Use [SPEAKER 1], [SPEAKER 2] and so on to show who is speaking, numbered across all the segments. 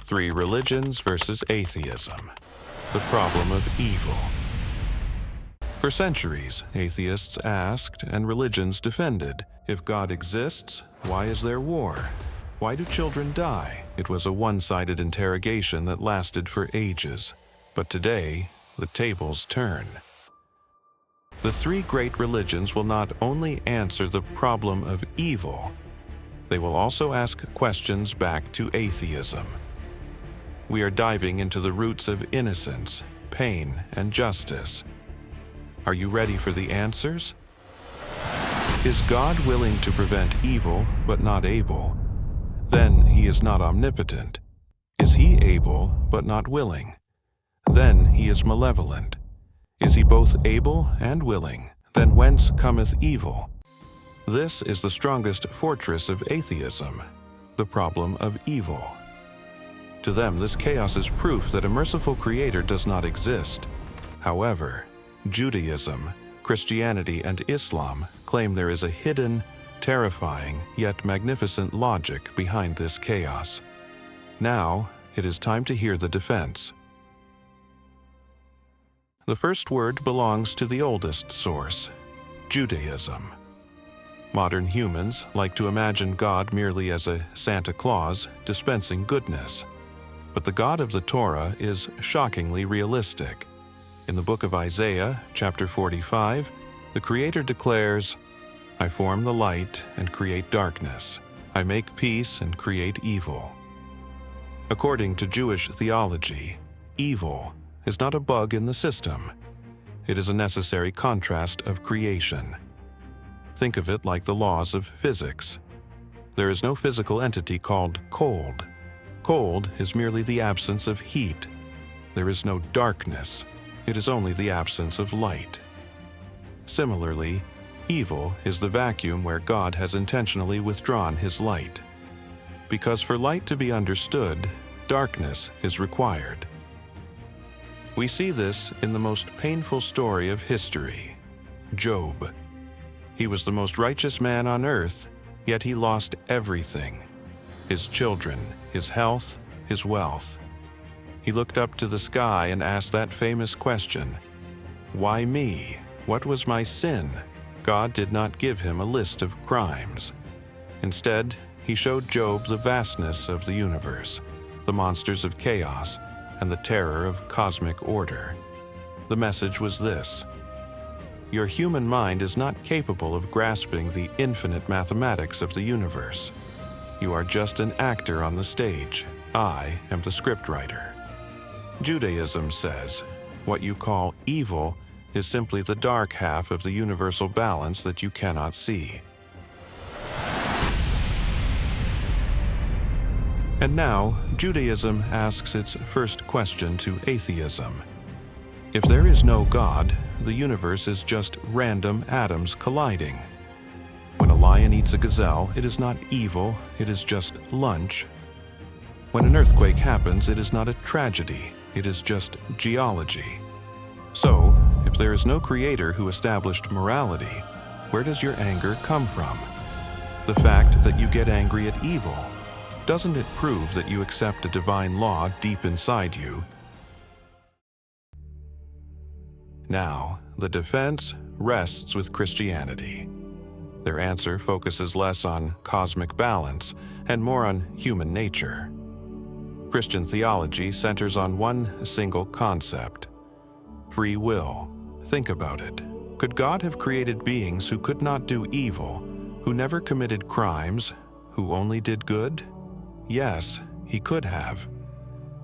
[SPEAKER 1] Three religions versus atheism. The problem of evil. For centuries, atheists asked and religions defended, if God exists, why is there war? Why do children die? It was a one-sided interrogation that lasted for ages. But today, the tables turn. The three great religions will not only answer the problem of evil, they will also ask questions back to atheism. We are diving into the roots of innocence, pain, and justice. Are you ready for the answers? Is God willing to prevent evil but not able? Then he is not omnipotent. Is he able but not willing? Then he is malevolent. Is he both able and willing? Then whence cometh evil? This is the strongest fortress of atheism, the problem of evil. To them, this chaos is proof that a merciful creator does not exist. However, Judaism, Christianity, and Islam claim there is a hidden, terrifying, yet magnificent logic behind this chaos. Now, it is time to hear the defense. The first word belongs to the oldest source, Judaism. Modern humans like to imagine God merely as a Santa Claus dispensing goodness. But the God of the Torah is shockingly realistic. In the book of Isaiah, chapter 45, the Creator declares, "I form the light and create darkness. I make peace and create evil." According to Jewish theology, evil is not a bug in the system. It is a necessary contrast of creation. Think of it like the laws of physics. There is no physical entity called cold. Cold is merely the absence of heat. There is no darkness. It is only the absence of light. Similarly, evil is the vacuum where God has intentionally withdrawn his light. Because for light to be understood, darkness is required. We see this in the most painful story of history, Job. He was the most righteous man on earth, yet he lost everything: his children, his health, his wealth. He looked up to the sky and asked that famous question, "Why me? What was my sin?" God did not give him a list of crimes. Instead, he showed Job the vastness of the universe, the monsters of chaos, and the terror of cosmic order. The message was this: your human mind is not capable of grasping the infinite mathematics of the universe. You are just an actor on the stage. I am the scriptwriter. Judaism says, what you call evil is simply the dark half of the universal balance that you cannot see. And now, Judaism asks its first question to atheism. If there is no God, the universe is just random atoms colliding. When a lion eats a gazelle, it is not evil, it is just lunch. When an earthquake happens, it is not a tragedy, it is just geology. So, if there is no creator who established morality, where does your anger come from? The fact that you get angry at evil, doesn't it prove that you accept a divine law deep inside you? Now, the defense rests with Christianity. Their answer focuses less on cosmic balance and more on human nature. Christian theology centers on one single concept: free will. Think about it. Could God have created beings who could not do evil, who never committed crimes, who only did good? Yes, he could have.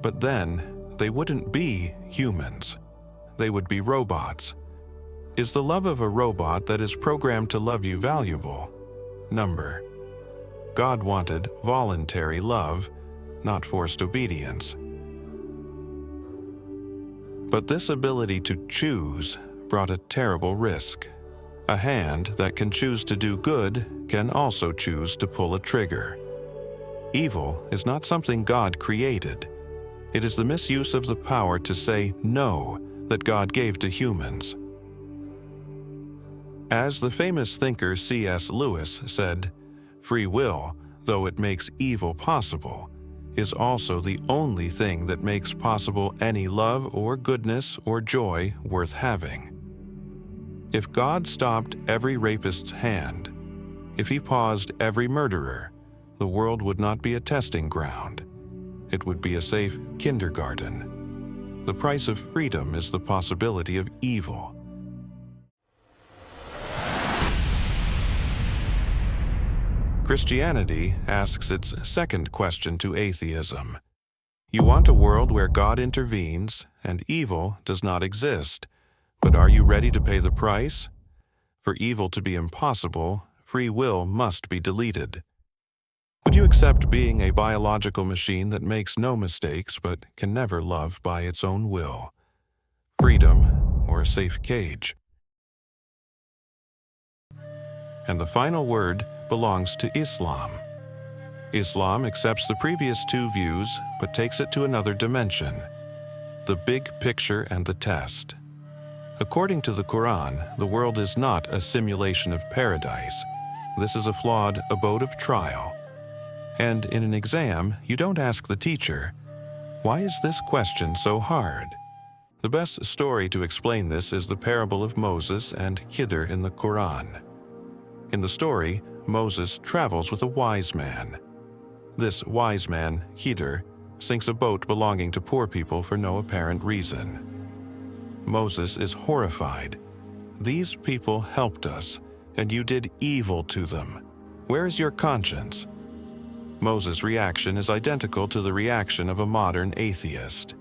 [SPEAKER 1] But then, they wouldn't be humans. They would be robots. Is the love of a robot that is programmed to love you valuable? Number. God wanted voluntary love, not forced obedience. But this ability to choose brought a terrible risk. A hand that can choose to do good can also choose to pull a trigger. Evil is not something God created. It is the misuse of the power to say no that God gave to humans. As the famous thinker C.S. Lewis said, free will, though it makes evil possible, is also the only thing that makes possible any love or goodness or joy worth having. If God stopped every rapist's hand, if he paused every murderer, the world would not be a testing ground. It would be a safe kindergarten. The price of freedom is the possibility of evil. Christianity asks its second question to atheism. You want a world where God intervenes and evil does not exist, but are you ready to pay the price? For evil to be impossible, free will must be deleted. Would you accept being a biological machine that makes no mistakes but can never love by its own will? Freedom or a safe cage? And the final word belongs to Islam. Islam accepts the previous two views but takes it to another dimension: the big picture and the test. According to the Quran, the world is not a simulation of paradise. This is a flawed abode of trial. And in an exam, you don't ask the teacher, "Why is this question so hard?" The best story to explain this is the parable of Moses and Khidr in the Quran. In the story, Moses travels with a wise man. This wise man, Khidr, sinks a boat belonging to poor people for no apparent reason. Moses is horrified. "These people helped us, and you did evil to them. Where is your conscience?" Moses' reaction is identical to the reaction of a modern atheist.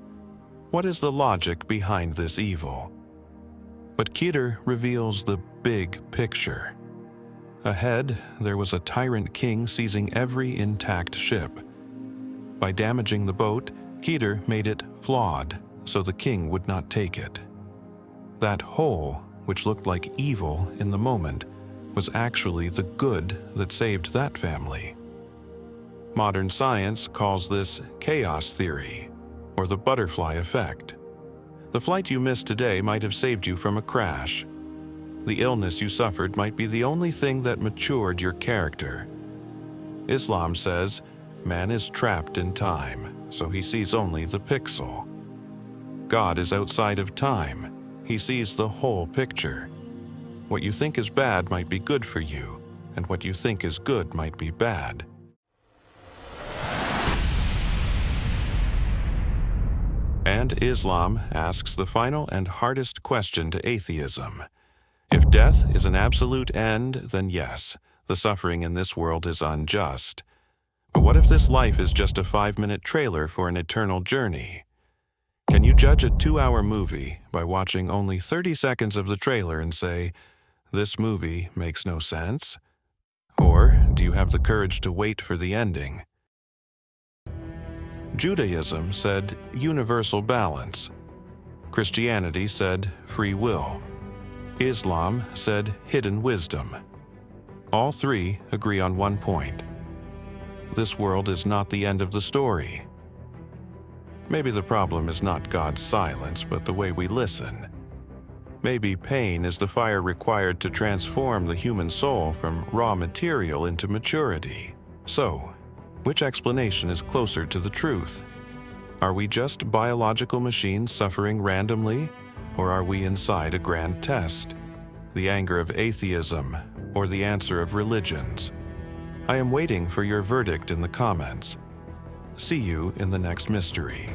[SPEAKER 1] What is the logic behind this evil? But Khidr reveals the big picture. Ahead, there was a tyrant king seizing every intact ship. By damaging the boat, Khidr made it flawed, so the king would not take it. That hole, which looked like evil in the moment, was actually the good that saved that family. Modern science calls this chaos theory, or the butterfly effect. The flight you missed today might have saved you from a crash. The illness you suffered might be the only thing that matured your character. Islam says, man is trapped in time, so he sees only the pixel. God is outside of time. He sees the whole picture. What you think is bad might be good for you, and what you think is good might be bad. And Islam asks the final and hardest question to atheism. If death is an absolute end, then yes, the suffering in this world is unjust. But what if this life is just a 5-minute trailer for an eternal journey? Can you judge a 2-hour movie by watching only 30 seconds of the trailer and say, "This movie makes no sense"? Or do you have the courage to wait for the ending? Judaism said universal balance. Christianity said free will. Islam said hidden wisdom. All three agree on one point. This world is not the end of the story. Maybe the problem is not God's silence, but the way we listen. Maybe pain is the fire required to transform the human soul from raw material into maturity. So, which explanation is closer to the truth? Are we just biological machines suffering randomly, or are we inside a grand test? The anger of atheism, or the answer of religions? I am waiting for your verdict in the comments. See you in the next mystery.